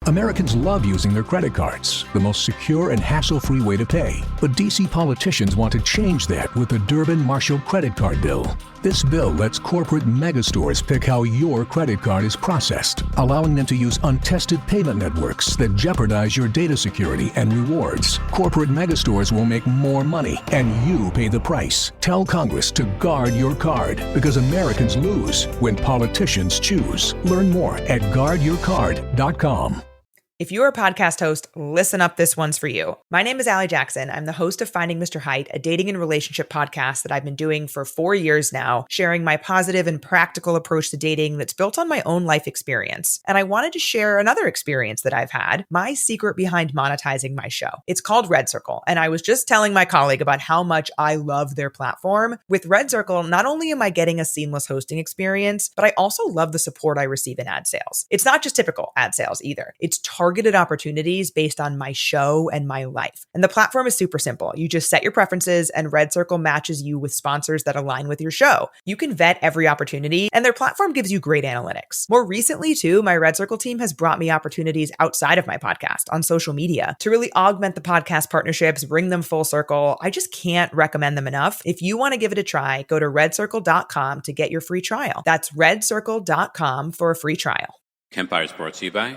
Americans love using their credit cards, the most secure and hassle-free way to pay. But D.C. politicians want to change that with the Durbin-Marshall credit card bill. This bill lets corporate megastores pick how your credit card is processed, allowing them to use untested payment networks that jeopardize your data security and rewards. Corporate megastores will make more money, and you pay the price. Tell Congress to guard your card, because Americans lose when politicians choose. Learn more at guardyourcard.com. If you're a podcast host, listen up, this one's for you. My name is Allie Jackson. I'm the host of Finding Mr. Height, a dating and relationship podcast that I've been doing for 4 years now, sharing my positive and practical approach to dating that's built on my own life experience. And I wanted to share another experience that I've had, my secret behind monetizing my show. It's called Red Circle, and I was just telling my colleague about how much I love their platform. With Red Circle, not only am I getting a seamless hosting experience, but I also love the support I receive in ad sales. It's not just typical ad sales either. It's targeted opportunities based on my show and my life. And the platform is super simple. You just set your preferences and Red Circle matches you with sponsors that align with your show. You can vet every opportunity and their platform gives you great analytics. More recently too, my Red Circle team has brought me opportunities outside of my podcast on social media to really augment the podcast partnerships, bring them full circle. I just can't recommend them enough. If you want to give it a try, go to redcircle.com to get your free trial. That's redcircle.com for a free trial. Kempire is brought to you by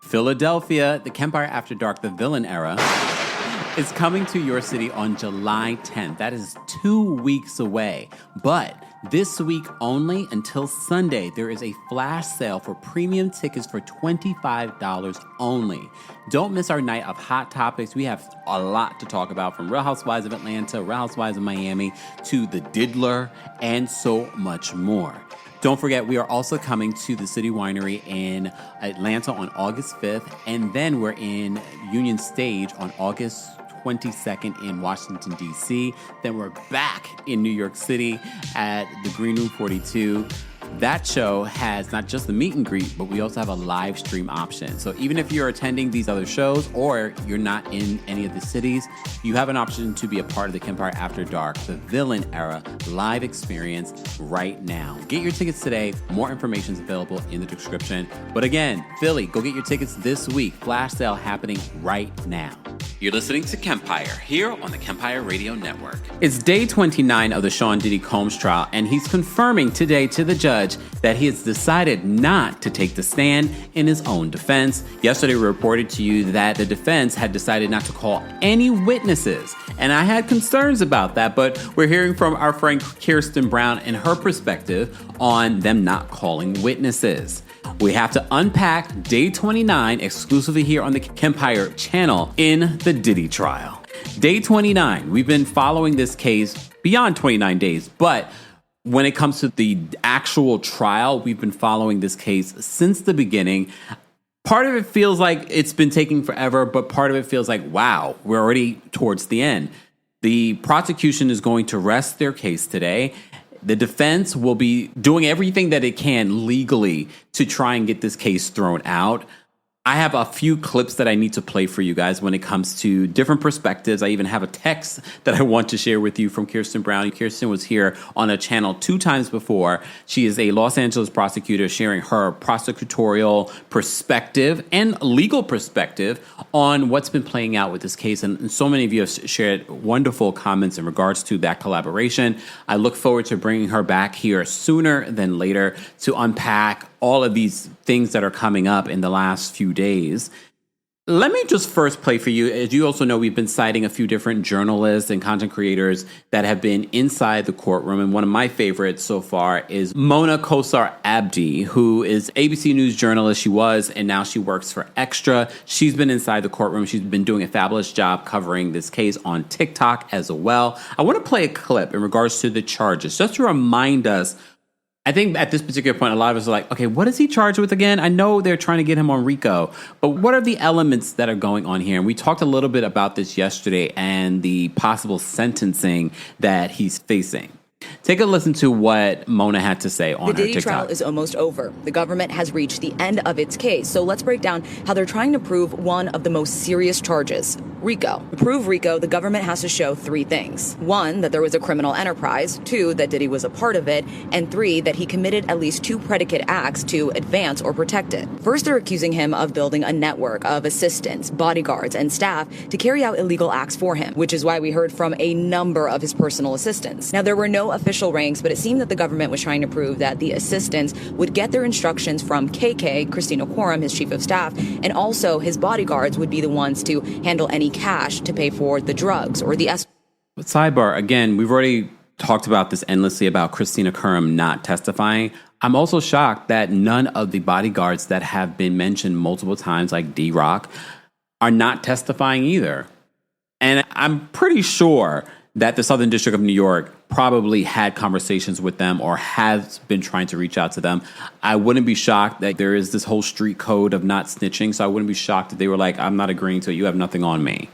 Philadelphia. The Kempire After Dark, the villain era, is coming to your city on July 10th. That is 2 weeks away. But this week only until Sunday, there is a flash sale for premium tickets for $25 only. Don't miss our night of hot topics. We have a lot to talk about, from Real Housewives of Atlanta, Real Housewives of Miami, to The Diddler, and so much more. Don't forget, we are also coming to the City Winery in Atlanta on August 5th, and then we're in Union Stage on August 22nd in Washington, D.C. Then we're back in New York City at the Green Room 42. That show has not just the meet and greet, but we also have a live stream option. So even if you're attending these other shows or you're not in any of the cities, you have an option to be a part of the Kempire After Dark, the villain era live experience right now. Get your tickets today. More information is available in the description. But again, Philly, go get your tickets this week. Flash sale happening right now. You're listening to Kempire here on the Kempire Radio Network. It's day 29 of the Sean Diddy Combs trial, and he's confirming today to the judge that he has decided not to take the stand in his own defense. Yesterday, we reported to you that the defense had decided not to call any witnesses, and I had concerns about that, but we're hearing from our friend Kirsten Brown and her perspective on them not calling witnesses. We have to unpack day 29 exclusively here on the Kempire channel in the Diddy trial. Day 29, we've been following this case beyond 29 days, but when it comes to the actual trial, we've been following this case since the beginning. Part of it feels like it's been taking forever, but part of it feels like, wow, we're already towards the end. The prosecution is going to rest their case today. The defense will be doing everything that it can legally to try and get this case thrown out. I have a few clips that I need to play for you guys when it comes to different perspectives. I even have a text that I want to share with you from Kirsten Brown. Kirsten was here on a channel 2 times before. She is a Los Angeles prosecutor sharing her prosecutorial perspective and legal perspective on what's been playing out with this case. And so many of you have shared wonderful comments in regards to that collaboration. I look forward to bringing her back here sooner than later to unpack all of these things that are coming up in the last few days. Let me just first play for you. As you also know, we've been citing a few different journalists and content creators that have been inside the courtroom. And one of my favorites so far is Mona Kosar Abdi, who is ABC News journalist. She was, and now she works for Extra. She's been inside the courtroom. She's been doing a fabulous job covering this case on TikTok as well. I want to play a clip in regards to the charges, just to remind us. I think at this particular point, a lot of us are like, okay, what is he charged with again? I know they're trying to get him on RICO, but what are the elements that are going on here? And we talked a little bit about this yesterday and the possible sentencing that he's facing. Take a listen to what Mona had to say on her TikTok. The Diddy trial is almost over. The government has reached the end of its case. So let's break down how they're trying to prove one of the most serious charges, RICO. To prove RICO, the government has to show three things. 1, that there was a criminal enterprise. 2, that Diddy was a part of it. And 3, that he committed at least 2 predicate acts to advance or protect it. First, they're accusing him of building a network of assistants, bodyguards, and staff to carry out illegal acts for him, which is why we heard from a number of his personal assistants. Now, there were no official ranks, but it seemed that the government was trying to prove that the assistants would get their instructions from KK, Christina Quorum, his chief of staff, and also his bodyguards would be the ones to handle any cash to pay for the drugs or the escort. Sidebar, again, we've already talked about this endlessly about Christina Quorum not testifying. I'm also shocked that none of the bodyguards that have been mentioned multiple times, like D-Rock, are not testifying either. And I'm pretty sure that the Southern District of New York probably had conversations with them or has been trying to reach out to them. I wouldn't be shocked that there is this whole street code of not snitching, so I wouldn't be shocked if they were like, I'm not agreeing to it, you have nothing on me.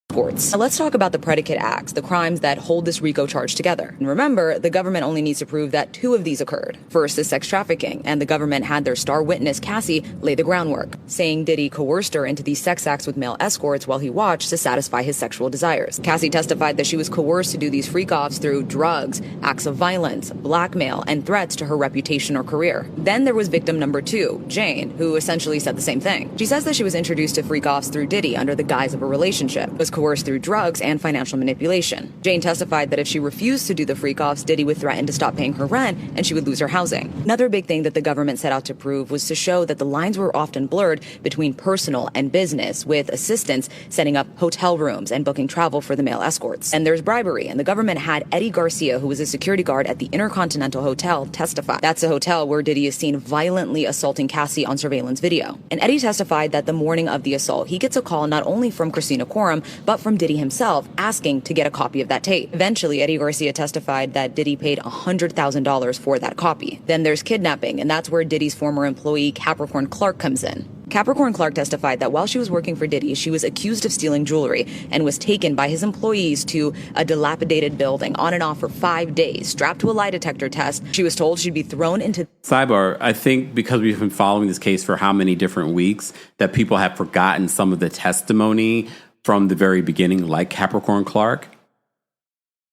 Now let's talk about the predicate acts, the crimes that hold this RICO charge together. And remember, the government only needs to prove that 2 of these occurred. First is sex trafficking, and the government had their star witness, Cassie, lay the groundwork, saying Diddy coerced her into these sex acts with male escorts while he watched to satisfy his sexual desires. Cassie testified that she was coerced to do these freak-offs through drugs, acts of violence, blackmail, and threats to her reputation or career. Then there was victim number 2, Jane, who essentially said the same thing. She says that she was introduced to freak-offs through Diddy under the guise of a relationship, was coerced through drugs and financial manipulation. Jane testified that if she refused to do the freak-offs, Diddy would threaten to stop paying her rent and she would lose her housing. Another big thing that the government set out to prove was to show that the lines were often blurred between personal and business, with assistants setting up hotel rooms and booking travel for the male escorts. And there's bribery, and the government had Eddie Garcia, who was a security guard at the Intercontinental Hotel, testify. That's a hotel where Diddy is seen violently assaulting Cassie on surveillance video. And Eddie testified that the morning of the assault, he gets a call not only from Christina Quorum, but from Diddy himself, asking to get a copy of that tape. Eventually, Eddie Garcia testified that Diddy paid $100,000 for that copy. Then there's kidnapping, and that's where Diddy's former employee, Capricorn Clark, comes in. Capricorn Clark testified that while she was working for Diddy, she was accused of stealing jewelry and was taken by his employees to a dilapidated building on and off for 5 days, strapped to a lie detector test. She was told she'd be thrown into... Sidebar, I think because we've been following this case for how many different weeks that people have forgotten some of the testimony from the very beginning, like Capricorn Clark.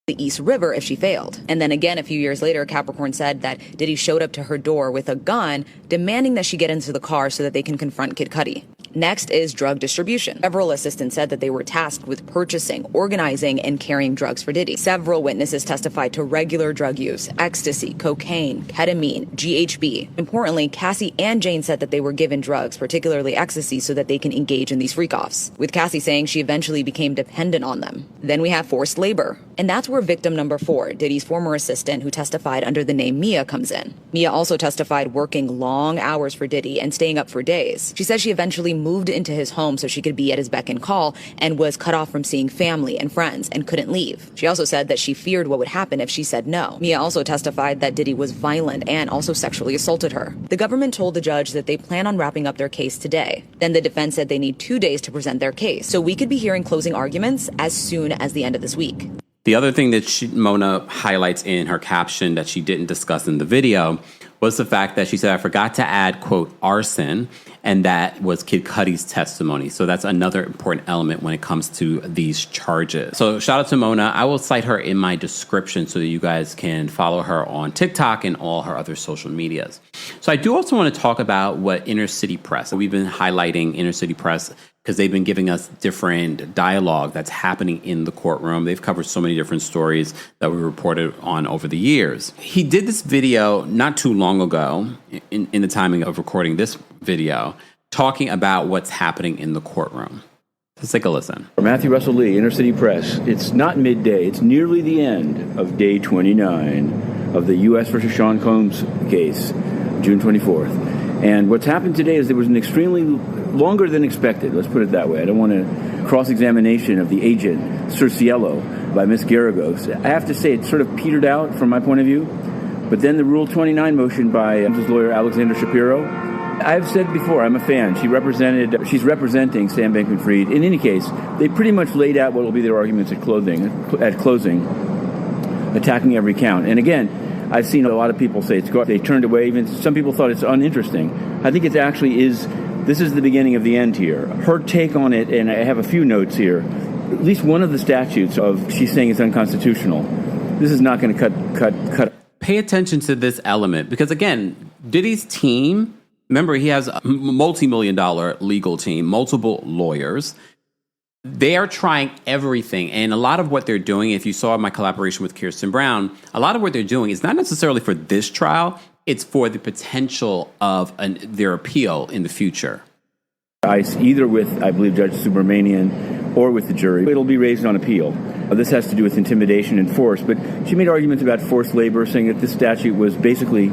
The East River if she failed. And then again, a few years later, Capricorn said that Diddy showed up to her door with a gun, demanding that she get into the car so that they can confront Kid Cudi. Next is drug distribution. Several assistants said that they were tasked with purchasing, organizing, and carrying drugs for Diddy. Several witnesses testified to regular drug use, ecstasy, cocaine, ketamine, GHB. Importantly, Cassie and Jane said that they were given drugs, particularly ecstasy, so that they can engage in these freak-offs, with Cassie saying she eventually became dependent on them. Then we have forced labor. And that's where victim number 4, Diddy's former assistant who testified under the name Mia, comes in. Mia also testified working long hours for Diddy and staying up for days. She said she eventually moved into his home so she could be at his beck and call and was cut off from seeing family and friends and couldn't leave. She also said that she feared what would happen if she said no. Mia also testified that Diddy was violent and also sexually assaulted her. The government told the judge that they plan on wrapping up their case today. Then the defense said they need 2 days to present their case, so we could be hearing closing arguments as soon as the end of this week. The other thing that Mona highlights in her caption that she didn't discuss in the video was the fact that she said, I forgot to add, quote, arson, and that was Kid Cudi's testimony. So that's another important element when it comes to these charges. So shout out to Mona. I will cite her in my description so that you guys can follow her on TikTok and all her other social medias. So I do also want to talk about what Inner City Press, we've been highlighting Inner City Press because they've been giving us different dialogue that's happening in the courtroom. They've covered so many different stories that we reported on over the years. He did this video not too long ago, in the timing of recording this video, talking about what's happening in the courtroom. Let's take a listen. Matthew Russell Lee, Inner City Press. It's not midday. It's nearly the end of day 29 of the U.S. versus Sean Combs case, June 24th. And what's happened today is there was an extremely longer than expected, let's put it that way. I don't want to cross-examination of the agent, Cerciello, by Ms. Garagos. I have to say it sort of petered out from my point of view. But then the Rule 29 motion by his lawyer, Alexander Shapiro. I've said before, I'm a fan. She's representing Sam Bankman-Fried. In any case, they pretty much laid out what will be their arguments at closing, attacking every count. And again, I've seen a lot of people say they turned away. Even some people thought it's uninteresting. I think it actually is this is the beginning of the end here. Her take on it, and I have a few notes here, at least one of the statutes she's saying is unconstitutional. This is not going to cut. Pay attention to this element because, again, Diddy's team, remember, he has a multi-million-dollar legal team, multiple lawyers. They are trying everything. And a lot of what they're doing, if you saw my collaboration with Kirsten Brown, a lot of what they're doing is not necessarily for this trial. It's for the potential of their appeal in the future. Either with, I believe, Judge Subramanian or with the jury. It'll be raised on appeal. This has to do with intimidation and force. But she made arguments about forced labor, saying that this statute was basically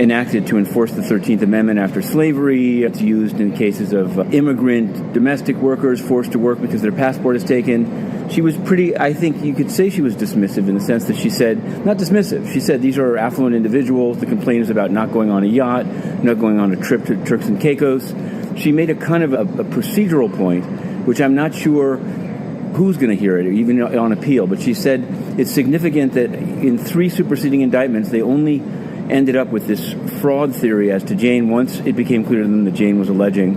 enacted to enforce the 13th Amendment after slavery. It's used in cases of immigrant domestic workers forced to work because their passport is taken. She was I think you could say she was dismissive in the sense that she said, not dismissive, she said these are affluent individuals. The complaint is about not going on a yacht, not going on a trip to Turks and Caicos. She made a kind of a procedural point, which I'm not sure who's going to hear it, even on appeal. But she said it's significant that in 3 superseding indictments, they only ended up with this fraud theory as to Jane once it became clear to them that Jane was alleging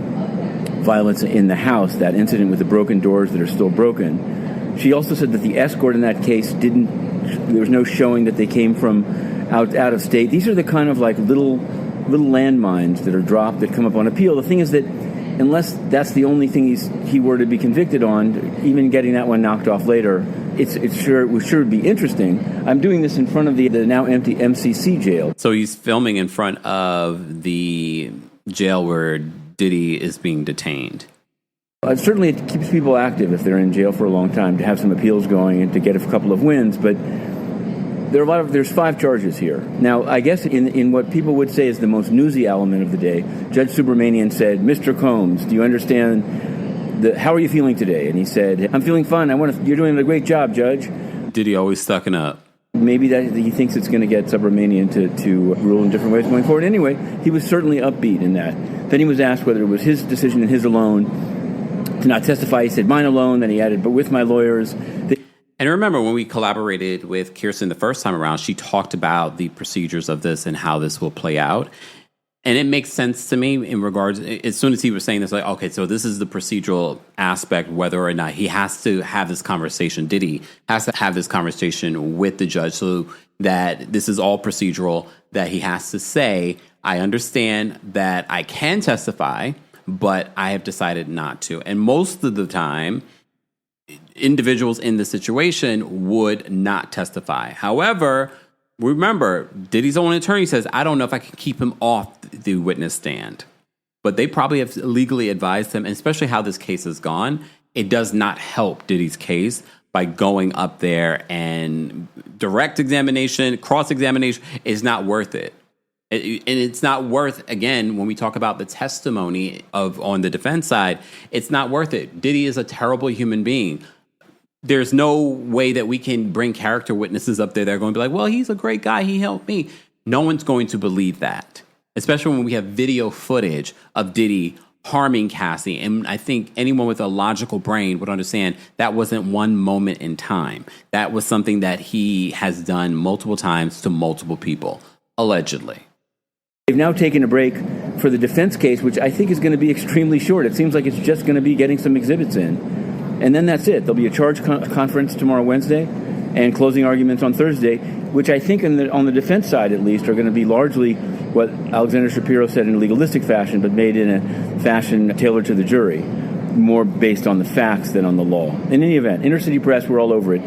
violence in the house, that incident with the broken doors that are still broken. She also said that the escort in that case there was no showing that they came from out of state. These are the kind of like little landmines that are dropped that come up on appeal. The thing is that unless that's the only thing he were to be convicted on, even getting that one knocked off later, it would be interesting. I'm doing this in front of the now empty MCC jail. So he's filming in front of the jail where Diddy is being detained. Certainly it keeps people active if they're in jail for a long time, to have some appeals going and to get a couple of wins, but there's 5 charges here. Now, I guess in what people would say is the most newsy element of the day, Judge Subramanian said, "Mr. Combs, do you understand how are you feeling today?" And he said, "I'm feeling fine. You're doing a great job, Judge." Diddy always stucking up. Maybe that he thinks it's going to get Subramanian to rule in different ways going forward. Anyway, he was certainly upbeat in that. Then he was asked whether it was his decision and his alone to not testify. He said, "Mine alone." Then he added, "but with my lawyers." And remember, when we collaborated with Kirsten the first time around, she talked about the procedures of this and how this will play out. And it makes sense to me in regards, as soon as he was saying this, like, okay, so this is the procedural aspect, whether or not he has to have this conversation. Diddy has to have this conversation with the judge so that this is all procedural, that he has to say, I understand that I can testify, but I have decided not to. And most of the time, individuals in the situation would not testify. However, remember, Diddy's own attorney says, I don't know if I can keep him off the witness stand. But they probably have legally advised him, and especially how this case has gone, it does not help Diddy's case by going up there, and direct examination, cross-examination is not worth it. And it's not worth, again, when we talk about the testimony on the defense side, it's not worth it. Diddy is a terrible human being. There's no way that we can bring character witnesses up there that are going to be like, well, he's a great guy, he helped me. No one's going to believe that, especially when we have video footage of Diddy harming Cassie. And I think anyone with a logical brain would understand that wasn't one moment in time. That was something that he has done multiple times to multiple people, allegedly. They've now taken a break for the defense case, which I think is going to be extremely short. It seems like it's just going to be getting some exhibits in. And then that's it. There'll be a charge conference tomorrow, Wednesday, and closing arguments on Thursday, which I think on the defense side, at least, are going to be largely what Alexander Shapiro said in a legalistic fashion, but made in a fashion tailored to the jury, more based on the facts than on the law. In any event, Inner City Press, we're all over it.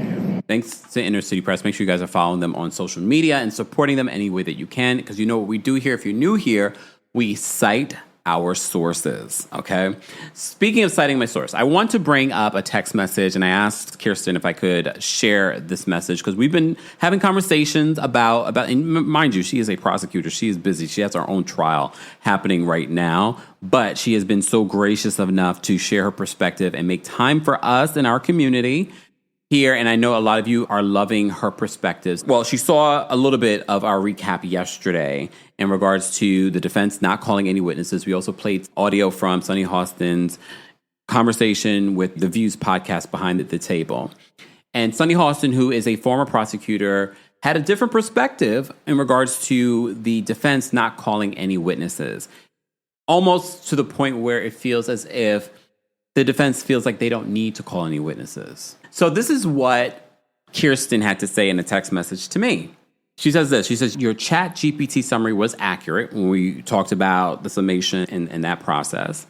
Thanks to Inner City Press. Make sure you guys are following them on social media and supporting them any way that you can, because you know what we do here. If you're new here, we cite our sources, okay? Speaking of citing my source, I want to bring up a text message, and I asked Kirsten if I could share this message, because we've been having conversations about, and mind you, she is a prosecutor. She is busy. She has her own trial happening right now, but she has been so gracious enough to share her perspective and make time for us in our community here, and I know a lot of you are loving her perspectives. Well, she saw a little bit of our recap yesterday in regards to the defense not calling any witnesses. We also played audio from Sunny Hostin's conversation with the Views podcast Behind the Table. And Sunny Hostin, who is a former prosecutor, had a different perspective in regards to the defense not calling any witnesses. almost to the point where it feels as if the defense feels like they don't need to call any witnesses. So this is what Kirsten had to say in a text message to me. She says this. She says, your chat GPT summary was accurate when we talked about the summation and that process.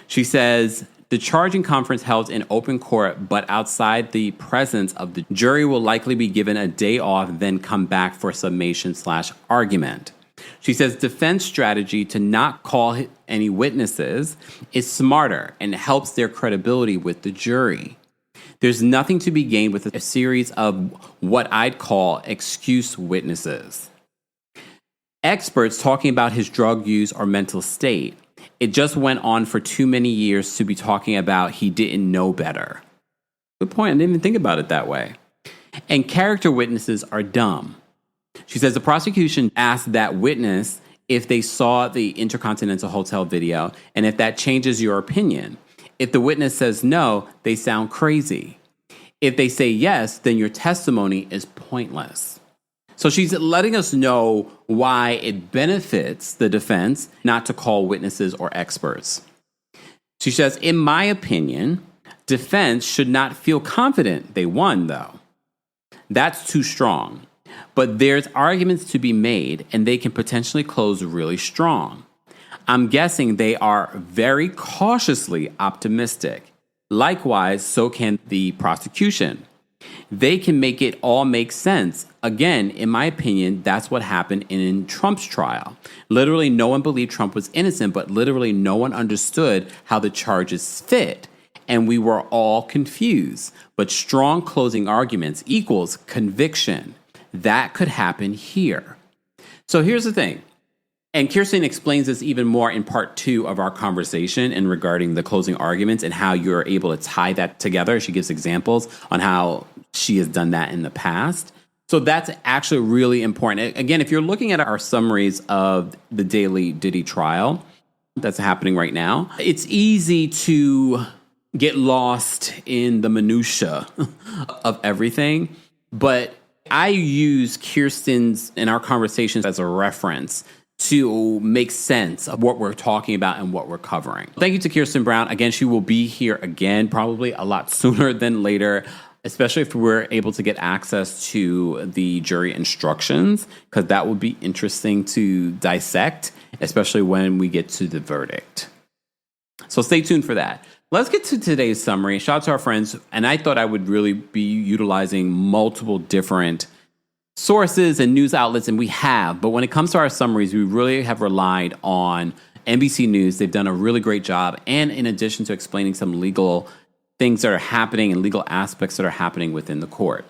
She says, the charging conference held in open court, but outside the presence of the jury will likely be given a day off, then come back for summation/argument. She says defense strategy to not call any witnesses is smarter and helps their credibility with the jury. There's nothing to be gained with a series of what I'd call excuse witnesses. Experts talking about his drug use or mental state. It just went on for too many years to be talking about he didn't know better. Good point. I didn't even think about it that way. And character witnesses are dumb. She says the prosecution asked that witness if they saw the Intercontinental Hotel video and if that changes your opinion. If the witness says no, they sound crazy. If they say yes, then your testimony is pointless. So she's letting us know why it benefits the defense not to call witnesses or experts. She says, in my opinion, defense should not feel confident they won, though. That's too strong. But there's arguments to be made, and they can potentially close really strong. I'm guessing they are very cautiously optimistic. Likewise, so can the prosecution. They can make it all make sense. Again, in my opinion, that's what happened in Trump's trial. Literally, no one believed Trump was innocent, but literally no one understood how the charges fit. And we were all confused. But strong closing arguments equals conviction. That could happen here. So here's the thing. And Kirsten explains this even more in part 2 of our conversation and regarding the closing arguments and how you're able to tie that together. She gives examples on how she has done that in the past. So that's actually really important. Again, if you're looking at our summaries of the daily Diddy trial that's happening right now, it's easy to get lost in the minutia of everything. But I use Kirsten's in our conversations as a reference to make sense of what we're talking about and what we're covering. Thank you to Kirsten Brown. Again, she will be here again, probably a lot sooner than later, especially if we're able to get access to the jury instructions, because that would be interesting to dissect, especially when we get to the verdict. So stay tuned for that. Let's get to today's summary. Shout out to our friends. And I thought I would really be utilizing multiple different sources and news outlets, and we have. But when it comes to our summaries, we really have relied on NBC News. They've done a really great job. And in addition to explaining some legal things that are happening and legal aspects that are happening within the court.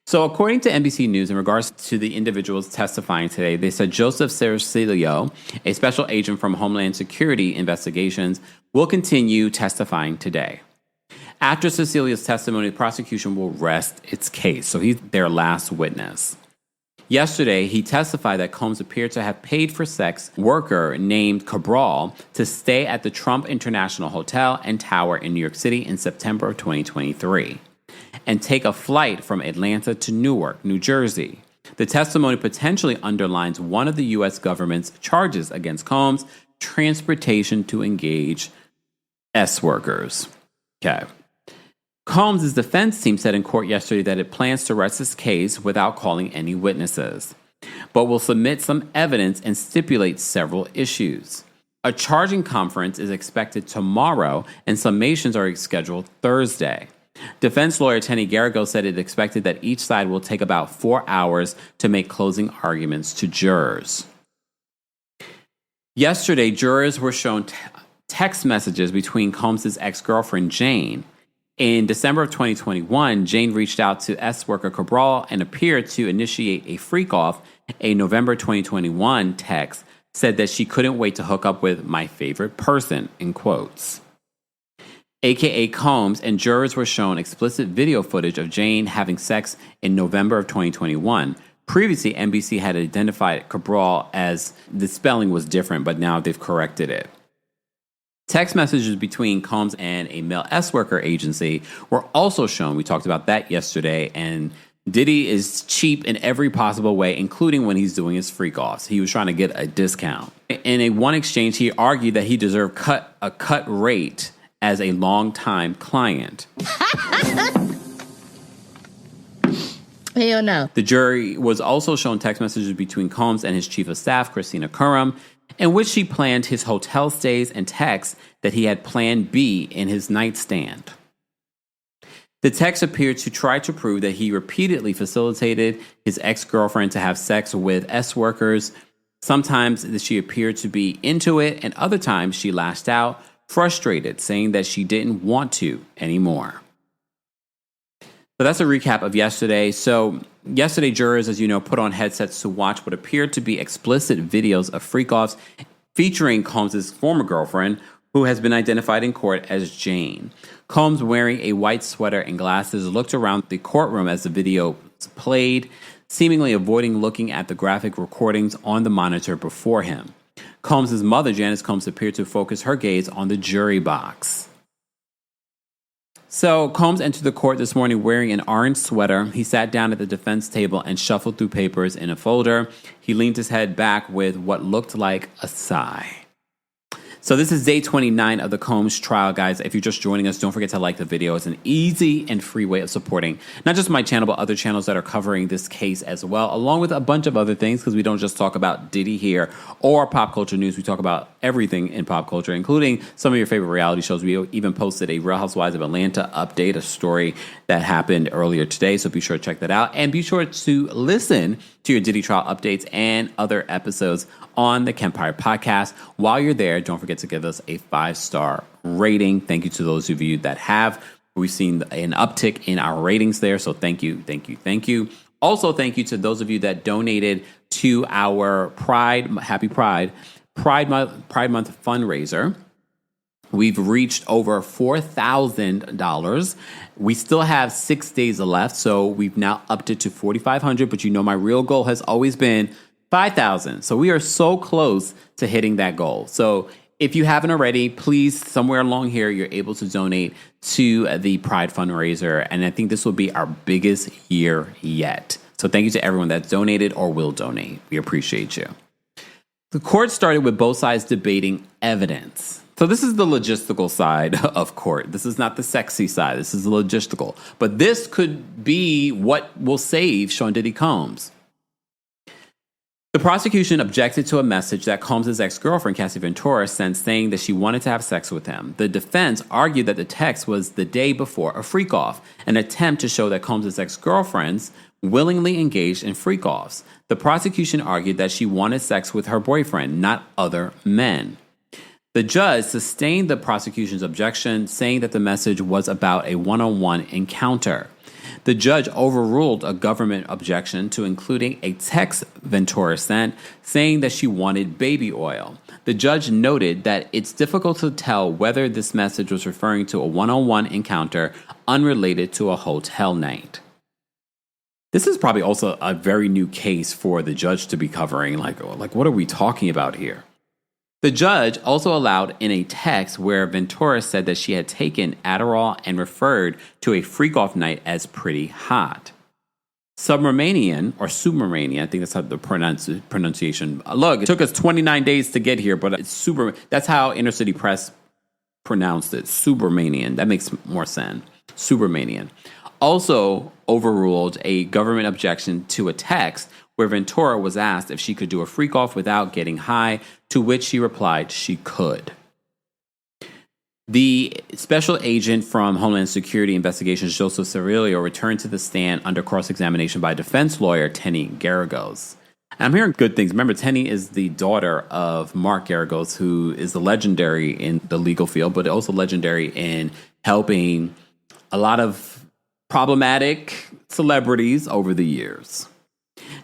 So according to NBC News, in regards to the individuals testifying today, they said Joseph Cercilio, a special agent from Homeland Security Investigations, will continue testifying today. After Cecilia's testimony, the prosecution will rest its case. So he's their last witness. Yesterday, he testified that Combs appeared to have paid for sex worker named Cabral to stay at the Trump International Hotel and Tower in New York City in September of 2023 and take a flight from Atlanta to Newark, New Jersey. The testimony potentially underlines one of the U.S. government's charges against Combs, transportation to engage S workers. Okay. Combs' defense team said in court yesterday that it plans to rest its case without calling any witnesses, but will submit some evidence and stipulate several issues. A charging conference is expected tomorrow, and summations are scheduled Thursday. Defense lawyer Tenny Garrigo said it expected that each side will take about 4 hours to make closing arguments to jurors. Yesterday, jurors were shown text messages between Combs' ex-girlfriend, Jane. In December of 2021, Jane reached out to S-worker Cabral and appeared to initiate a Freakoff. A November 2021 text said that she couldn't wait to hook up with my favorite person, in quotes. AKA Combs, and jurors were shown explicit video footage of Jane having sex in November of 2021. Previously, NBC had identified Cabral as the spelling was different, but now they've corrected it. Text messages between Combs and a male S-worker agency were also shown. We talked about that yesterday, and Diddy is cheap in every possible way, including when he's doing his freak-offs. He was trying to get a discount. In one exchange, he argued that he deserved a cut rate as a longtime client. Hell no. The jury was also shown text messages between Combs and his chief of staff, Christina Curran, in which she planned his hotel stays and texts that he had Plan B in his nightstand. The text appeared to try to prove that he repeatedly facilitated his ex-girlfriend to have sex with S-workers. Sometimes she appeared to be into it, and other times she lashed out, frustrated, saying that she didn't want to anymore. So that's a recap of yesterday. So yesterday, jurors, as you know, put on headsets to watch what appeared to be explicit videos of freak-offs featuring Combs' former girlfriend, who has been identified in court as Jane. Combs, wearing a white sweater and glasses, looked around the courtroom as the video played, seemingly avoiding looking at the graphic recordings on the monitor before him. Combs' mother, Janice Combs, appeared to focus her gaze on the jury box. So Combs entered the court this morning wearing an orange sweater. He sat down at the defense table and shuffled through papers in a folder. He leaned his head back with what looked like a sigh. So this is day 29 of the Combs trial, guys. If you're just joining us, don't forget to like the video. It's an easy and free way of supporting not just my channel, but other channels that are covering this case as well, along with a bunch of other things, because we don't just talk about Diddy here or pop culture news. We talk about everything in pop culture, including some of your favorite reality shows. We even posted a Real Housewives of Atlanta update, a story that happened earlier today. So be sure to check that out. And be sure to listen to your Diddy trial updates and other episodes on the Kempire podcast. While you're there, don't forget to give us a 5-star rating. Thank you to those of you that have. We've seen an uptick in our ratings there. So thank you, thank you, thank you. Also, thank you to those of you that donated to our Pride Month fundraiser. We've reached over $4,000. We still have 6 days left, so we've now upped it to $4,500. But you know, my real goal has always been $5,000. So we are so close to hitting that goal. So if you haven't already, please, somewhere along here, you're able to donate to the Pride fundraiser. And I think this will be our biggest year yet. So thank you to everyone that's donated or will donate. We appreciate you. The court started with both sides debating evidence. So this is the logistical side of court. This is not the sexy side. This is the logistical. But this could be what will save Sean Diddy Combs. The prosecution objected to a message that Combs' ex-girlfriend, Cassie Ventura, sent saying that she wanted to have sex with him. The defense argued that the text was the day before a freak-off, an attempt to show that Combs' ex-girlfriends willingly engaged in freak-offs. The prosecution argued that she wanted sex with her boyfriend, not other men. The judge sustained the prosecution's objection, saying that the message was about a one-on-one encounter. The judge overruled a government objection to including a text Ventura sent, saying that she wanted baby oil. The judge noted that it's difficult to tell whether this message was referring to a one-on-one encounter unrelated to a hotel night. This is probably also a very new case for the judge to be covering. Like what are we talking about here? The judge also allowed in a text where Ventura said that she had taken Adderall and referred to a freak-off night as pretty hot. Subramanian, I think that's how the pronunciation. Look, it took us 29 days to get here, but it's that's how Inner City Press pronounced it. Subramanian. That makes more sense. Subramanian. Also overruled a government objection to a text where Ventura was asked if she could do a freak-off without getting high, to which she replied she could. The special agent from Homeland Security Investigations, Joseph Cirillo, returned to the stand under cross-examination by defense lawyer Tenny Garagos. And I'm hearing good things. Remember, Tenny is the daughter of Mark Garagos, who is the legendary in the legal field, but also legendary in helping a lot of problematic celebrities over the years.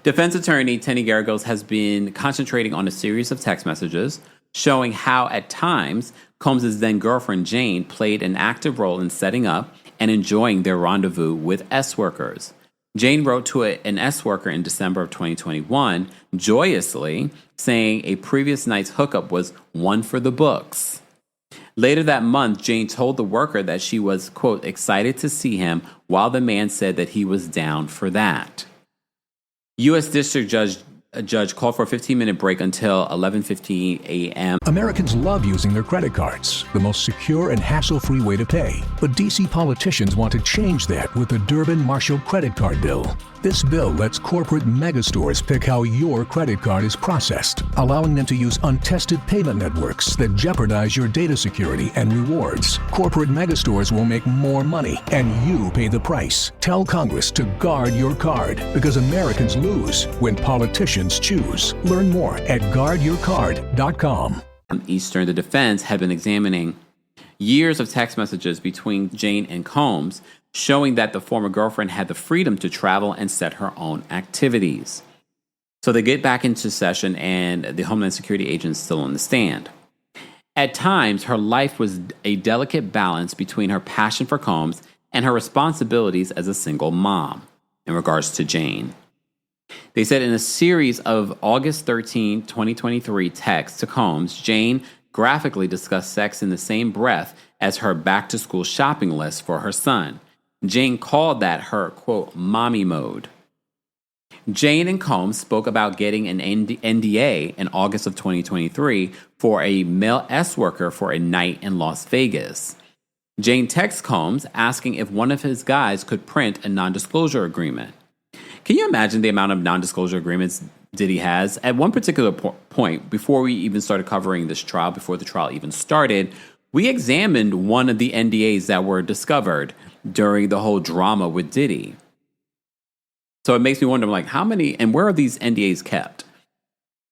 Defense attorney Tenny Garagos has been concentrating on a series of text messages showing how, at times, Combs' then-girlfriend Jane played an active role in setting up and enjoying their rendezvous with S-workers. Jane wrote to an S-worker in December of 2021, joyously saying a previous night's hookup was one for the books. Later that month, Jane told the worker that she was, quote, excited to see him, while the man said that he was down for that. U.S. District Judge called for a 15-minute break until 11:15 a.m. Americans love using their credit cards, the most secure and hassle-free way to pay. But D.C. politicians want to change that with the Durbin-Marshall credit card bill. This bill lets corporate megastores pick how your credit card is processed, allowing them to use untested payment networks that jeopardize your data security and rewards. Corporate megastores will make more money, and you pay the price. Tell Congress to guard your card, because Americans lose when politicians choose. Learn more at guardyourcard.com. Eastern, the defense had been examining years of text messages between Jane and Combs, showing that the former girlfriend had the freedom to travel and set her own activities. So they get back into session, and the Homeland Security agent is still on the stand. At times, her life was a delicate balance between her passion for Combs and her responsibilities as a single mom in regards to Jane. They said in a series of August 13, 2023 texts to Combs, Jane graphically discussed sex in the same breath as her back-to-school shopping list for her son. Jane called that her, quote, mommy mode. Jane and Combs spoke about getting an NDA in August of 2023 for a male S-worker for a night in Las Vegas. Jane texts Combs asking if one of his guys could print a non-disclosure agreement. Can you imagine the amount of non-disclosure agreements Diddy has? At one particular point, before we even started covering this trial, before the trial even started, we examined one of the NDAs that were discovered during the whole drama with Diddy. So it makes me wonder, like, how many and where are these NDAs kept?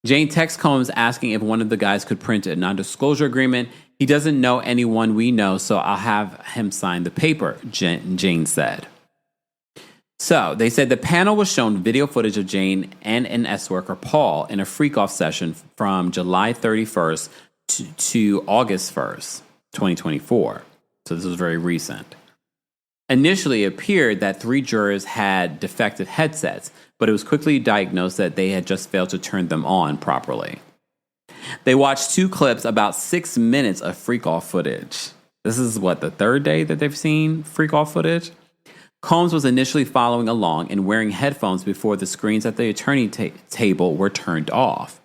Jane texts Combs asking if one of the guys could print a non-disclosure agreement. He doesn't know anyone we know, so I'll have him sign the paper, Jane said. So they said the panel was shown video footage of Jane and an S-worker, Paul, in a Freakoff session from July 31st to August 1st, 2024. So this was very recent. Initially, it appeared that 3 jurors had defective headsets, but it was quickly diagnosed that they had just failed to turn them on properly. They watched 2 clips, about 6 minutes of Freakoff footage. This is the 3rd day that they've seen Freakoff footage? Combs was initially following along and wearing headphones before the screens at the attorney table were turned off.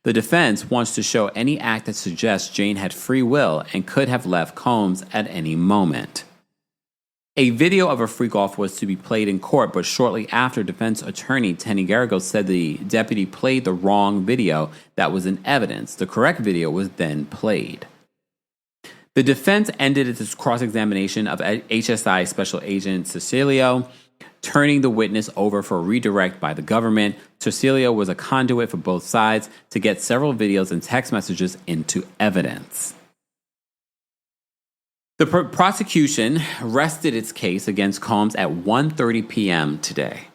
The defense wants to show any act that suggests Jane had free will and could have left Combs at any moment. A video of a freak-off was to be played in court, but shortly after, defense attorney Tenny Garrigo said the deputy played the wrong video that was in evidence. The correct video was then played. The defense ended its cross-examination of HSI Special Agent Cecilio, turning the witness over for redirect by the government. Cecilio was a conduit for both sides to get several videos and text messages into evidence. The prosecution rested its case against Combs at 1:30 p.m. today,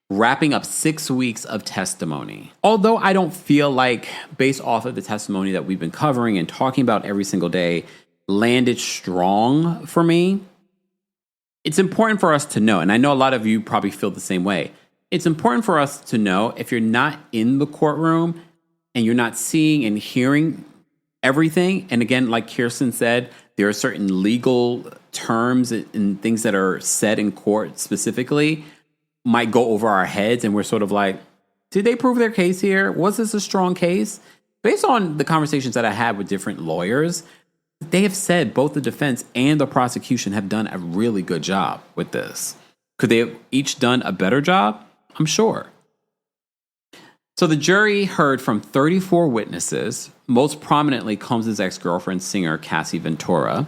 wrapping up 6 weeks of testimony. Although I don't feel like, based off of the testimony that we've been covering and talking about every single day, landed strong for me, it's important for us to know, and I know a lot of you probably feel the same way, it's important for us to know, if you're not in the courtroom and you're not seeing and hearing everything, and again, like Kirsten said, there are certain legal terms and things that are said in court specifically, might go over our heads, and we're sort of like, did they prove their case here? Was this a strong case? Based on the conversations that I had with different lawyers, they have said both the defense and the prosecution have done a really good job with this. Could they have each done a better job? I'm sure. So the jury heard from 34 witnesses, most prominently Combs' ex-girlfriend singer Cassie Ventura.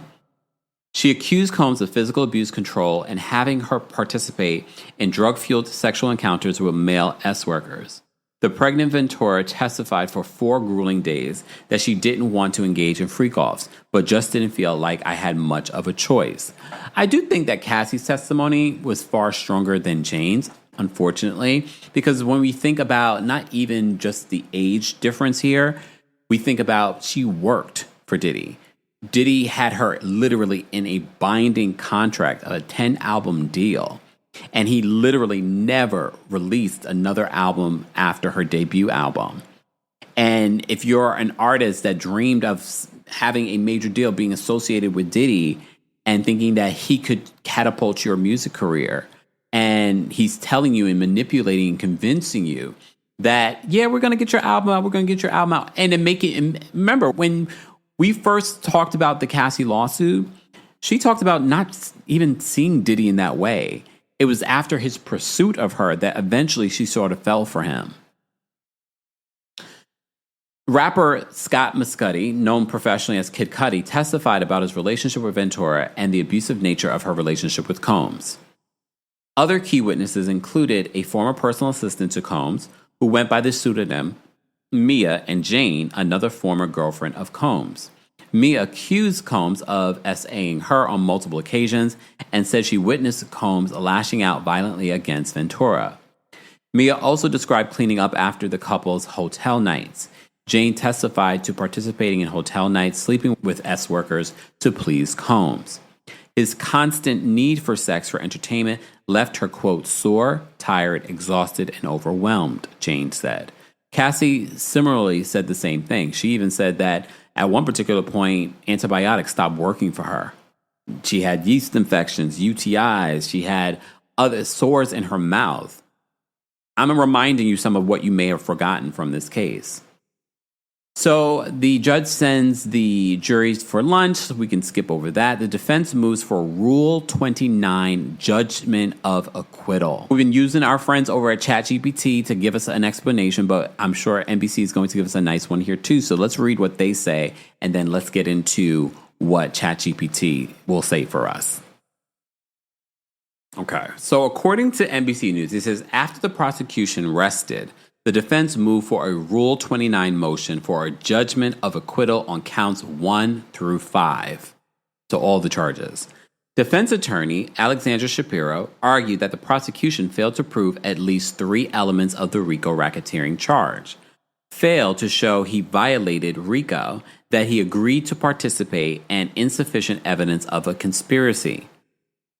She accused Combs of physical abuse, control, and having her participate in drug-fueled sexual encounters with male S-workers. The pregnant Ventura testified for 4 grueling days that she didn't want to engage in freak-offs, but just didn't feel like I had much of a choice. I do think that Cassie's testimony was far stronger than Jane's, unfortunately, because when we think about not even just the age difference here, we think about she worked for Diddy. Diddy had her literally in a binding contract, a 10-album deal, and he literally never released another album after her debut album. And if you're an artist that dreamed of having a major deal, being associated with Diddy, and thinking that he could catapult your music career. And he's telling you and manipulating and convincing you that, yeah, we're going to get your album out. We're going to get your album out. And then and remember, when we first talked about the Cassie lawsuit, she talked about not even seeing Diddy in that way. It was after his pursuit of her that eventually she sort of fell for him. Rapper Scott Muscudi, known professionally as Kid Cudi, testified about his relationship with Ventura and the abusive nature of her relationship with Combs. Other key witnesses included a former personal assistant to Combs, who went by the pseudonym Mia, and Jane, another former girlfriend of Combs. Mia accused Combs of SAing her on multiple occasions and said she witnessed Combs lashing out violently against Ventura. Mia also described cleaning up after the couple's hotel nights. Jane testified to participating in hotel nights, sleeping with S-workers to please Combs. His constant need for sex for entertainment left her, quote, sore, tired, exhausted, and overwhelmed, Jane said. Cassie similarly said the same thing. She even said that at one particular point, antibiotics stopped working for her. She had yeast infections, UTIs. She had other sores in her mouth. I'm reminding you some of what you may have forgotten from this case. So the judge sends the juries for lunch. We can skip over that. The defense moves for Rule 29, judgment of acquittal. We've been using our friends over at ChatGPT to give us an explanation, but I'm sure NBC is going to give us a nice one here too. So let's read what they say, and then let's get into what ChatGPT will say for us. Okay, so according to NBC News, it says after the prosecution rested, the defense moved for a Rule 29 motion for a judgment of acquittal on counts 1 through 5. So all the charges. Defense attorney Alexandra Shapiro argued that the prosecution failed to prove at least 3 elements of the RICO racketeering charge. Failed to show he violated RICO, that he agreed to participate, and insufficient evidence of a conspiracy.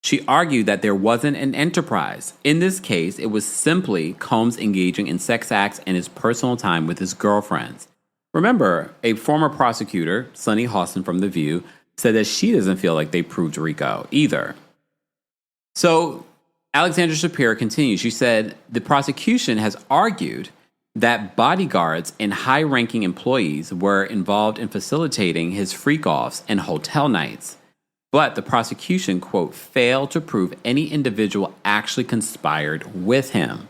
She argued that there wasn't an enterprise. In this case, it was simply Combs engaging in sex acts and his personal time with his girlfriends. Remember, a former prosecutor, Sunny Hawson from The View, said that she doesn't feel like they proved RICO either. So Alexandra Shapiro continues. She said the prosecution has argued that bodyguards and high-ranking employees were involved in facilitating his freak-offs and hotel nights. But the prosecution, quote, failed to prove any individual actually conspired with him.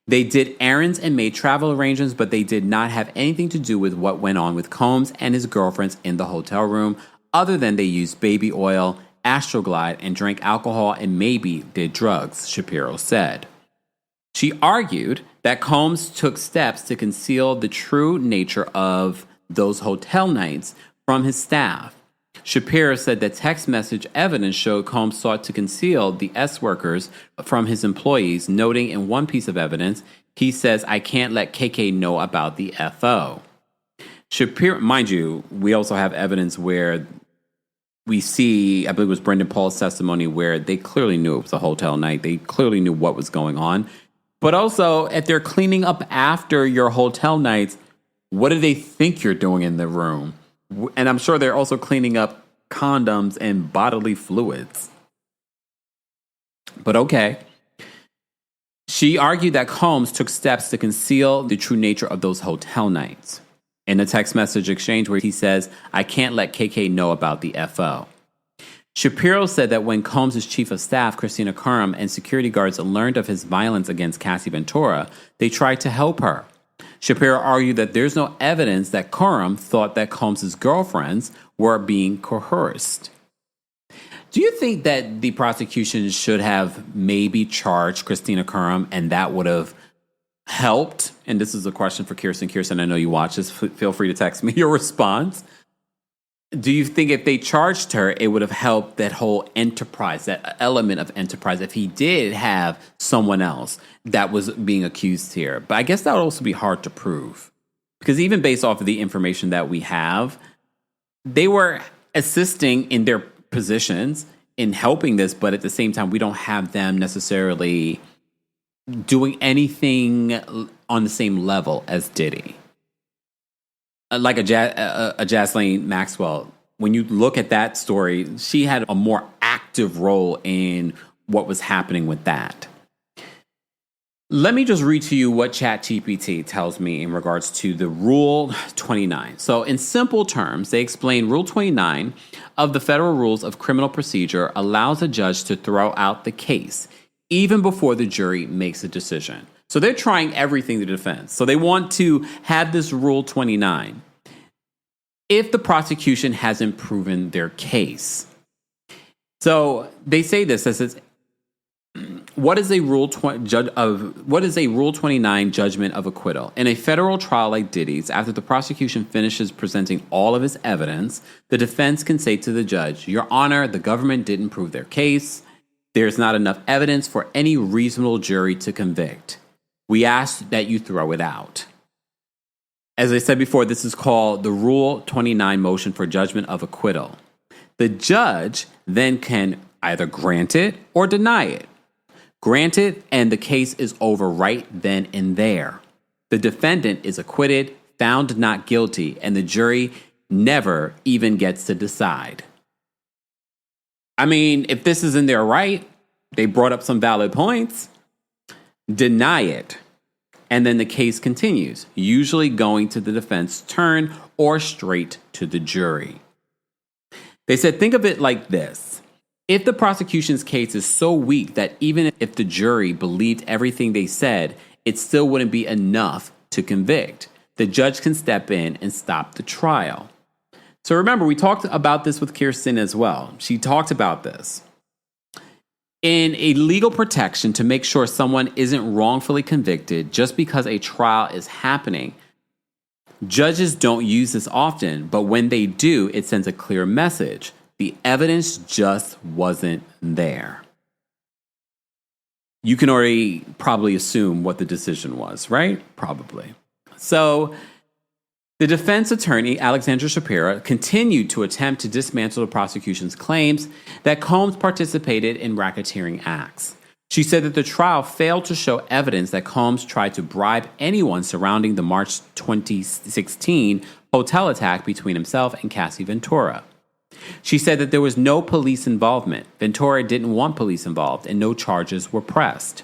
They did errands and made travel arrangements, but they did not have anything to do with what went on with Combs and his girlfriends in the hotel room, other than they used baby oil, Astroglide, and drank alcohol and maybe did drugs, Shapiro said. She argued that Combs took steps to conceal the true nature of those hotel nights from his staff. Shapiro said that text message evidence showed Combs sought to conceal the S-workers from his employees, noting in one piece of evidence, he says, I can't let KK know about the FO. Shapiro, mind you, we also have evidence where we see, I believe it was Brendan Paul's testimony, where they clearly knew it was a hotel night. They clearly knew what was going on. But also, if they're cleaning up after your hotel nights, what do they think you're doing in the room? And I'm sure they're also cleaning up condoms and bodily fluids. But okay. She argued that Combs took steps to conceal the true nature of those hotel nights. In a text message exchange where he says, I can't let KK know about the FO. Shapiro said that when Combs' chief of staff, Christina Curran, and security guards learned of his violence against Cassie Ventura, they tried to help her. Shapiro argued that there's no evidence that Coram thought that Combs' girlfriends were being coerced. Do you think that the prosecution should have maybe charged Christina Curran and that would have helped? And this is a question for Kirsten. Kirsten, I know you watch this. Feel free to text me your response. Do you think if they charged her, it would have helped that whole enterprise, that element of enterprise, if he did have someone else that was being accused here? But I guess that would also be hard to prove. Because even based off of the information that we have, they were assisting in their positions in helping this, but at the same time, we don't have them necessarily doing anything on the same level as Diddy. like a Jaslene Maxwell, when you look at that story, she had a more active role in what was happening with that. Let me just read to you what ChatGPT tells me in regards to the Rule 29. So in simple terms, they explain Rule 29 of the Federal Rules of Criminal Procedure allows a judge to throw out the case even before the jury makes a decision. So they're trying everything to defense. So they want to have this Rule 29 if the prosecution hasn't proven their case. So they say this as what is a Rule 29 judgment of acquittal? In a federal trial like Diddy's, after the prosecution finishes presenting all of its evidence, the defense can say to the judge, "Your Honor, the government didn't prove their case. There's not enough evidence for any reasonable jury to convict. We ask that you throw it out." As I said before, this is called the Rule 29 motion for judgment of acquittal. The judge then can either grant it or deny it. Granted, and the case is over right then and there. The defendant is acquitted, found not guilty, and the jury never even gets to decide. I mean, if this is in their right, they brought up some valid points. Deny it, and then the case continues, usually going to the defense turn or straight to the jury. They said, think of it like this. If the prosecution's case is so weak that even if the jury believed everything they said, it still wouldn't be enough to convict. The judge can step in and stop the trial. So remember, we talked about this with Kirsten as well. She talked about this. In a legal protection to make sure someone isn't wrongfully convicted just because a trial is happening, judges don't use this often, but when they do, it sends a clear message. The evidence just wasn't there. You can already probably assume what the decision was, right? Probably. So the defense attorney, Alexandra Shapiro, continued to attempt to dismantle the prosecution's claims that Combs participated in racketeering acts. She said that the trial failed to show evidence that Combs tried to bribe anyone surrounding the March 2016 hotel attack between himself and Cassie Ventura. She said that there was no police involvement. Ventura didn't want police involved, and no charges were pressed.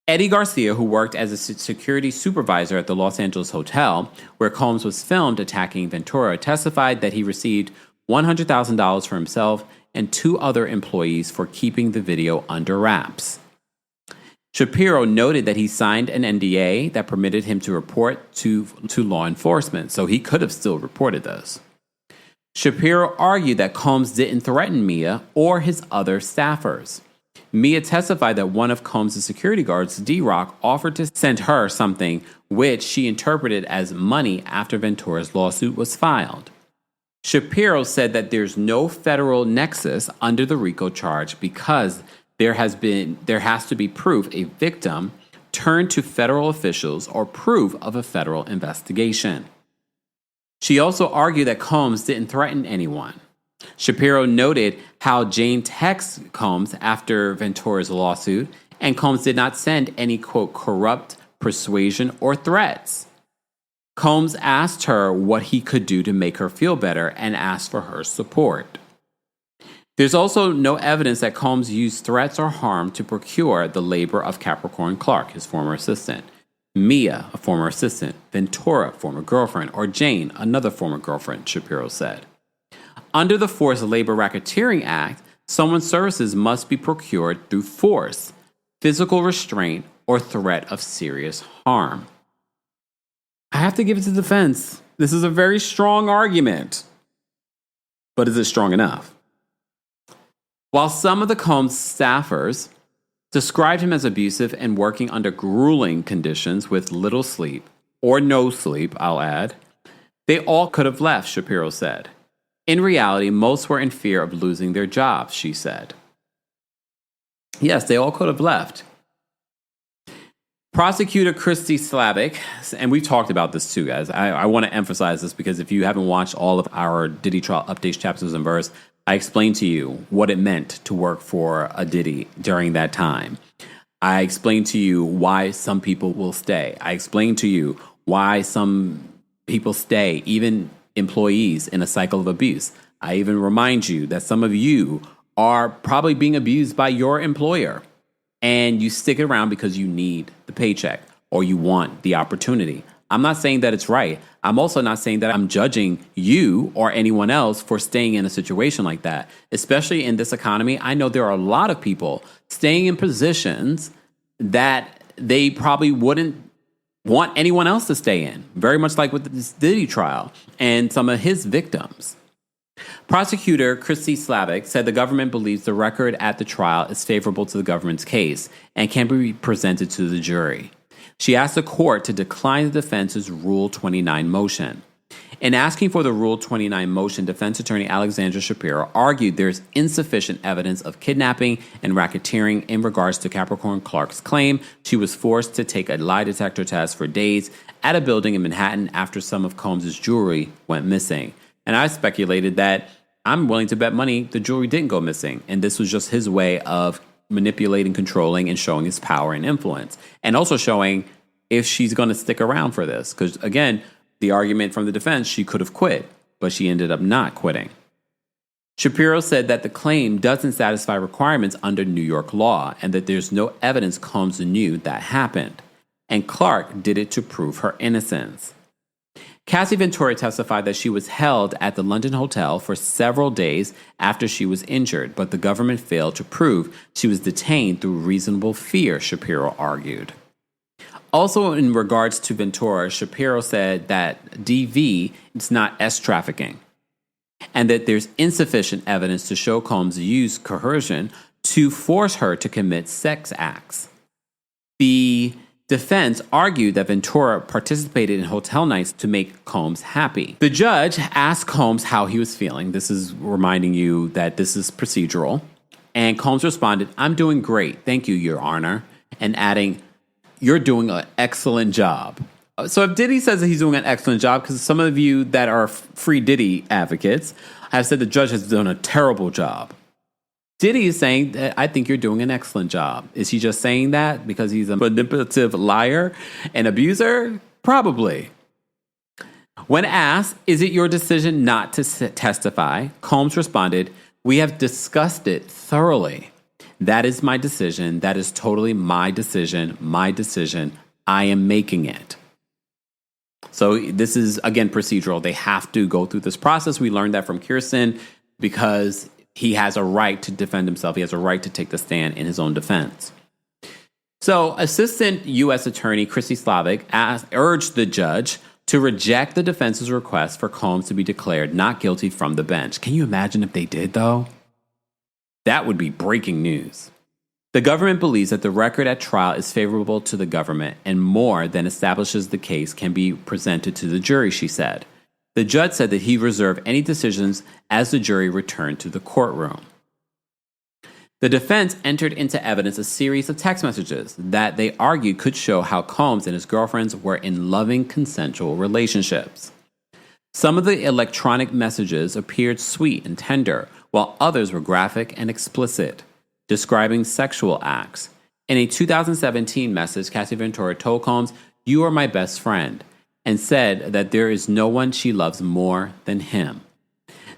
Eddie Garcia, who worked as a security supervisor at the Los Angeles hotel, where Combs was filmed attacking Ventura, testified that he received $100,000 for himself and 2 other employees for keeping the video under wraps. Shapiro noted that he signed an NDA that permitted him to report to law enforcement, so he could have still reported this. Shapiro argued that Combs didn't threaten Mia or his other staffers. Mia testified that one of Combs' security guards, D-Rock, offered to send her something which she interpreted as money after Ventura's lawsuit was filed. Shapiro said that there's no federal nexus under the RICO charge because there has to be proof a victim turned to federal officials or proof of a federal investigation. She also argued that Combs didn't threaten anyone. Shapiro noted how Jane texted Combs after Ventura's lawsuit, and Combs did not send any, quote, corrupt persuasion or threats. Combs asked her what he could do to make her feel better and asked for her support. There's also no evidence that Combs used threats or harm to procure the labor of Capricorn Clark, his former assistant. Mia, a former assistant, Ventura, former girlfriend, or Jane, another former girlfriend, Shapiro said. Under the Forced Labor Racketeering Act, someone's services must be procured through force, physical restraint, or threat of serious harm. I have to give it to the defense. This is a very strong argument. But is it strong enough? While some of the Combs staffers described him as abusive and working under grueling conditions with little sleep, or no sleep, I'll add, they all could have left, Shapiro said. In reality, most were in fear of losing their jobs, she said. Yes, they all could have left. Prosecutor Christy Slavic, and we've talked about this too, guys. I want to emphasize this because if you haven't watched all of our Diddy trial updates, chapters and verse, I explained to you what it meant to work for a Diddy during that time. I explained to you why some people will stay. I explained to you why some people stay, even employees, in a cycle of abuse. I even remind you that some of you are probably being abused by your employer, and you stick around because you need the paycheck or you want the opportunity. I'm not saying that it's right. I'm also not saying that I'm judging you or anyone else for staying in a situation like that. Especially in this economy, I know there are a lot of people staying in positions that they probably wouldn't want anyone else to stay in. Very much like with this Diddy trial and some of his victims. Prosecutor Christy Slavic said the government believes the record at the trial is favorable to the government's case and can be presented to the jury. She asked the court to decline the defense's Rule 29 motion. In asking for the Rule 29 motion, defense attorney Alexandra Shapiro argued there's insufficient evidence of kidnapping and racketeering in regards to Capricorn Clark's claim she was forced to take a lie detector test for days at a building in Manhattan after some of Combs' jewelry went missing. And I speculated that I'm willing to bet money the jewelry didn't go missing, and this was just his way of manipulating, controlling, and showing his power and influence. And also showing if she's going to stick around for this. Because, again, the argument from the defense, she could have quit, but she ended up not quitting. Shapiro said that the claim doesn't satisfy requirements under New York law and that there's no evidence Combs knew that happened. And Clark did it to prove her innocence. Cassie Ventura testified that she was held at the London hotel for several days after she was injured, but the government failed to prove she was detained through reasonable fear, Shapiro argued. Also, in regards to Ventura, Shapiro said that DV is not S trafficking and that there's insufficient evidence to show Combs used coercion to force her to commit sex acts. The defense argued that Ventura participated in hotel nights to make Combs happy. The judge asked Combs how he was feeling. This is reminding you that this is procedural. And Combs responded, "I'm doing great. Thank you, Your Honor." And adding, "You're doing an excellent job." So if Diddy says that he's doing an excellent job, because some of you that are free Diddy advocates have said the judge has done a terrible job. Diddy is saying that I think you're doing an excellent job. Is he just saying that because he's a manipulative liar and abuser? Probably. When asked, is it your decision not to testify? Combs responded, "We have discussed it thoroughly. That is my decision. That is totally my decision. My decision. I am making it." So this is, again, procedural. They have to go through this process. We learned that from Kirsten because he has a right to defend himself. He has a right to take the stand in his own defense. So Assistant U.S. Attorney Christy Slavic urged the judge to reject the defense's request for Combs to be declared not guilty from the bench. Can you imagine if they did, though? That would be breaking news. The government believes that the record at trial is favorable to the government and more than establishes the case can be presented to the jury, she said. The judge said that he reserved any decisions as the jury returned to the courtroom. The defense entered into evidence a series of text messages that they argued could show how Combs and his girlfriends were in loving, consensual relationships. Some of the electronic messages appeared sweet and tender, while others were graphic and explicit, describing sexual acts. In a 2017 message, Cassie Ventura told Combs, "You are my best friend," and said that there is no one she loves more than him.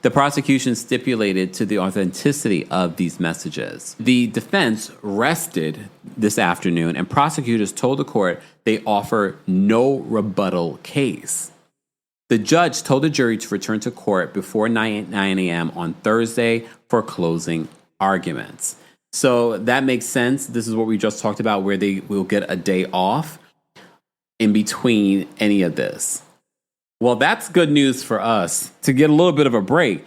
The prosecution stipulated to the authenticity of these messages. The defense rested this afternoon, and prosecutors told the court they offer no rebuttal case. The judge told the jury to return to court before 9 a.m. on Thursday for closing arguments. So that makes sense. This is what we just talked about, where they will get a day off in between any of this. Well, that's good news for us to get a little bit of a break.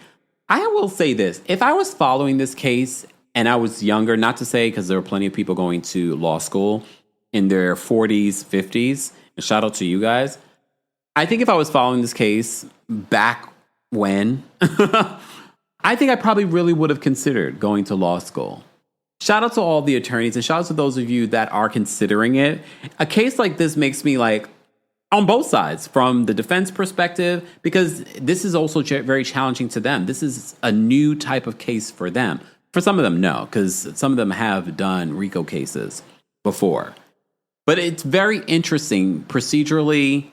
I will say this. If I was following this case and I was younger, not to say because there were plenty of people going to law school in their 40s, 50s, and shout out to you guys. I think if I was following this case back when, I think I probably really would have considered going to law school. Shout out to all the attorneys and shout out to those of you that are considering it. A case like this makes me like, on both sides, from the defense perspective, because this is also very challenging to them. This is a new type of case for them. For some of them, no, because some of them have done RICO cases before. But it's very interesting procedurally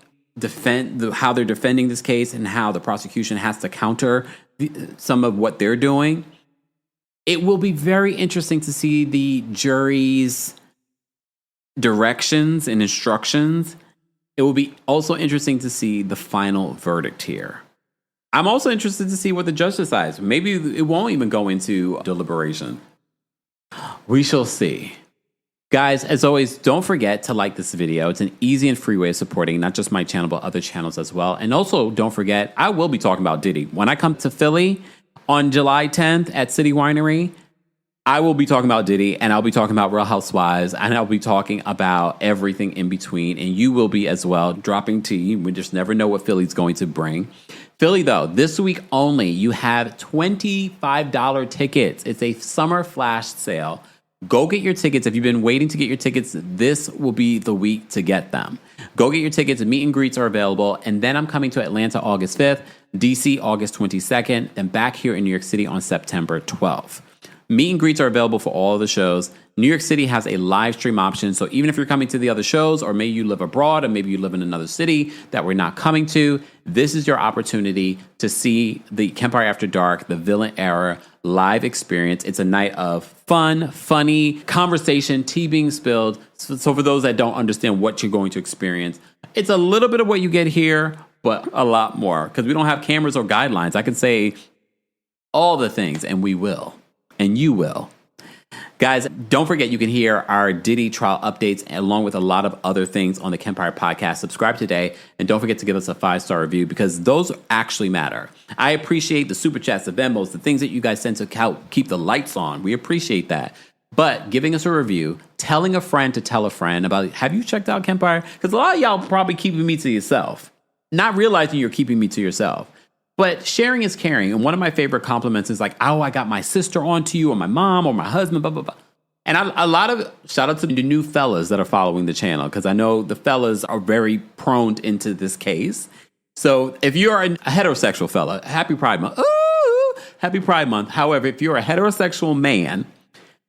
how they're defending this case and how the prosecution has to counter some of what they're doing. It will be very interesting to see the jury's directions and instructions. It will be also interesting to see the final verdict here. I'm also interested to see what the judge decides. Maybe it won't even go into deliberation. We shall see. Guys, as always, don't forget to like this video. It's an easy and free way of supporting not just my channel, but other channels as well. And also, don't forget, I will be talking about Diddy. When I come to Philly on July 10th at City Winery, I will be talking about Diddy, and I'll be talking about Real Housewives, and I'll be talking about everything in between. And you will be as well, dropping tea. We just never know what Philly's going to bring. Philly, though, this week only, you have $25 tickets. It's a summer flash sale. Go get your tickets. If you've been waiting to get your tickets, this will be the week to get them. Go get your tickets. Meet and greets are available. And then I'm coming to Atlanta August 5th, DC August 22nd, and back here in New York City on September 12th. Meet and greets are available for all of the shows. New York City has a live stream option. So even if you're coming to the other shows, or maybe you live abroad, or maybe you live in another city that we're not coming to, this is your opportunity to see the Kempire After Dark, the Villain Era live experience. It's a night of fun, funny conversation, tea being spilled. So for those that don't understand what you're going to experience, it's a little bit of what you get here, but a lot more, because we don't have cameras or guidelines. I can say all the things, and we will. And you will. Guys, don't forget you can hear our Diddy trial updates along with a lot of other things on the Kempire podcast. Subscribe today, and don't forget to give us a 5-star review, because those actually matter. I appreciate the super chats, the Venmos, the things that you guys send to help keep the lights on. We appreciate that. But giving us a review, telling a friend to tell a friend about, have you checked out Kempire? Because a lot of y'all probably keeping me to yourself, not realizing you're keeping me to yourself. But sharing is caring. And one of my favorite compliments is like, oh, I got my sister on to you, or my mom, or my husband, blah, blah, blah. And a lot of shout out to the new fellas that are following the channel, because I know the fellas are very prone into this case. So if you're a heterosexual fella, happy Pride Month. Ooh, happy Pride Month. However, if you're a heterosexual man,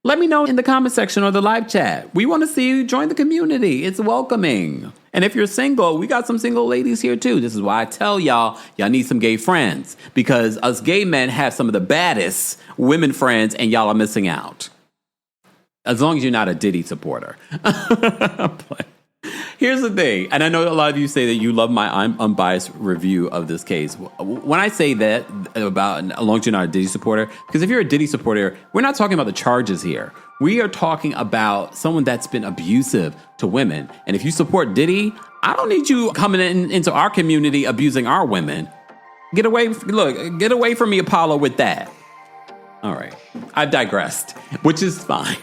let me know in the comment section or the live chat. We want to see you join the community. It's welcoming. And if you're single, we got some single ladies here too. This is why I tell y'all need some gay friends, because us gay men have some of the baddest women friends, and y'all are missing out. As long as you're not a Diddy supporter. But here's the thing, and I know a lot of you say that you love my unbiased review of this case. When I say that about as long as you're not a Diddy supporter, because if you're a Diddy supporter, we're not talking about the charges here. We are talking about someone that's been abusive to women. And if you support Diddy, I don't need you coming into our community abusing our women. Get away from me, Apollo, with that. All right. I've digressed, which is fine.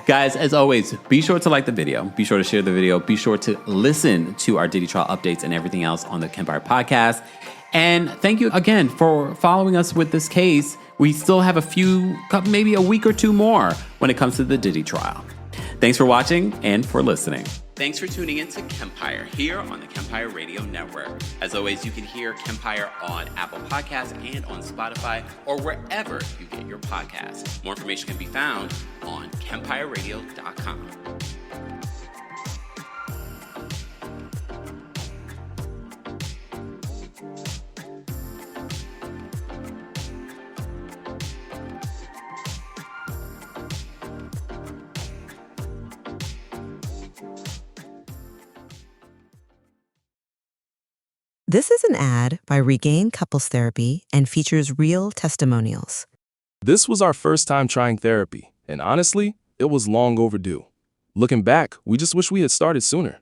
Guys, as always, be sure to like the video. Be sure to share the video. Be sure to listen to our Diddy trial updates and everything else on the Kempire podcast. And thank you again for following us with this case. We still have maybe a week or two more when it comes to the Diddy trial. Thanks for watching and for listening. Thanks for tuning in to Kempire here on the Kempire Radio Network. As always, you can hear Kempire on Apple Podcasts and on Spotify or wherever you get your podcasts. More information can be found on KempireRadio.com. This is an ad by Regain Couples Therapy and features real testimonials. This was our first time trying therapy, and honestly, it was long overdue. Looking back, we just wish we had started sooner.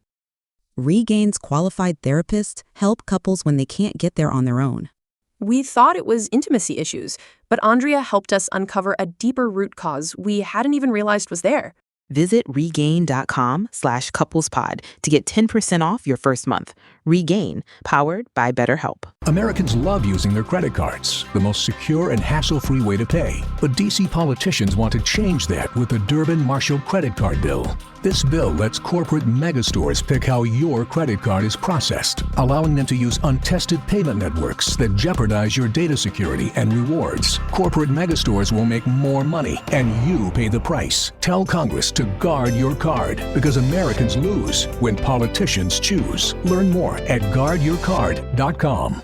Regain's qualified therapists help couples when they can't get there on their own. We thought it was intimacy issues, but Andrea helped us uncover a deeper root cause we hadn't even realized was there. Visit regain.com/couplespod to get 10% off your first month. Regain, powered by BetterHelp. Americans love using their credit cards, the most secure and hassle-free way to pay. But DC politicians want to change that with the Durbin-Marshall credit card bill. This bill lets corporate megastores pick how your credit card is processed, allowing them to use untested payment networks that jeopardize your data security and rewards. Corporate megastores will make more money, and you pay the price. Tell Congress to guard your card, because Americans lose when politicians choose. Learn more at guardyourcard.com.